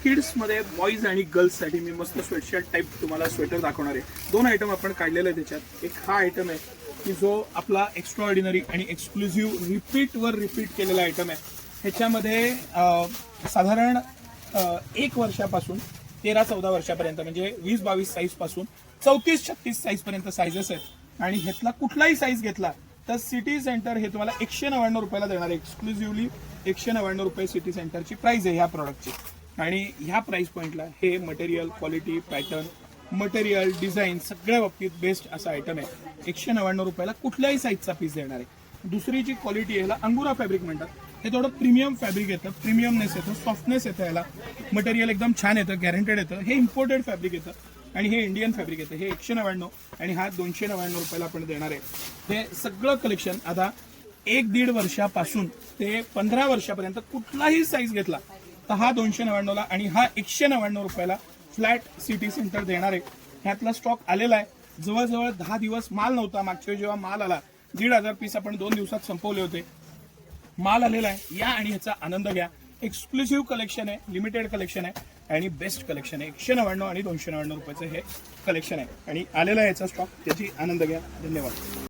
किड्समध्ये boys आणि गर्ल्ससाठी मी मस्त sweatshirt type तुम्हाला स्वेटर दाखवणार आहे. 2 आयटम आपण काढलेले आहे त्याच्यात. एक हा आयटम आहे की जो आपला एक्स्ट्रा ऑर्डिनरी आणि एक्सक्लुझिव्ह रिपीट केलेला आयटम आहे. ह्याच्यामध्ये साधारण 1 वर्षापासून 13-14 वर्षापर्यंत म्हणजे 20-22 साईजपासून 34-36 साईजपर्यंत साईजेस आहेत. आणि ह्यातला कुठलाही साईज घेतला तर सिटी सेंटर हे तुम्हाला 199 रुपयाला देणार आहे. एक्सक्लुझिव्हली 199 रुपये सिटी सेंटरची प्राइस आहे ह्या प्रॉडक्टची. आणि ह्या प्राइस पॉईंटला हे material, quality, pattern, material, design सगळ्या बाबतीत बेस्ट असा आयटम आहे. 199 रुपयाला कुठल्याही साईजचा पीस देणार आहे. दुसरी जी क्वालिटी आहे ह्याला अंगुरा फॅब्रिक म्हणतात. हे थोडं प्रीमियम फॅब्रिक येतं, प्रीमियमनेस येतं, सॉफ्टनेस येतं, याला मटेरियल एकदम छान येतं, गॅरंटेड येतं. हे इम्पोर्टेड फॅब्रिक येतं आणि हे इंडियन फॅब्रिक येतं. हे 199 आणि हा 299 रुपयाला आपण देणार आहे. हे सगळं कलेक्शन आता 1-1.5 वर्षापासून ते 15 वर्षापर्यंत कुठलाही साईज घेतला तर हा 299ला आणि हा 199 रुपयाला फ्लॅट सिटी सेंटर देणार आहे. ह्यातला स्टॉक आलेला आहे. जवळजवळ 10 दिवस माल नव्हता. मागच्या जेव्हा माल आला 1,500 पीस आपण 2 दिवसात संपवले होते. माल आलेला आहे. या आणि ह्याचा आनंद घ्या. एक्सक्लुझिव्ह कलेक्शन आहे, लिमिटेड कलेक्शन आहे आणि बेस्ट कलेक्शन आहे. 199 आणि 299 रुपयाचं हे कलेक्शन आहे आणि आलेला आहे याचा स्टॉक. त्याची आनंद घ्या. धन्यवाद.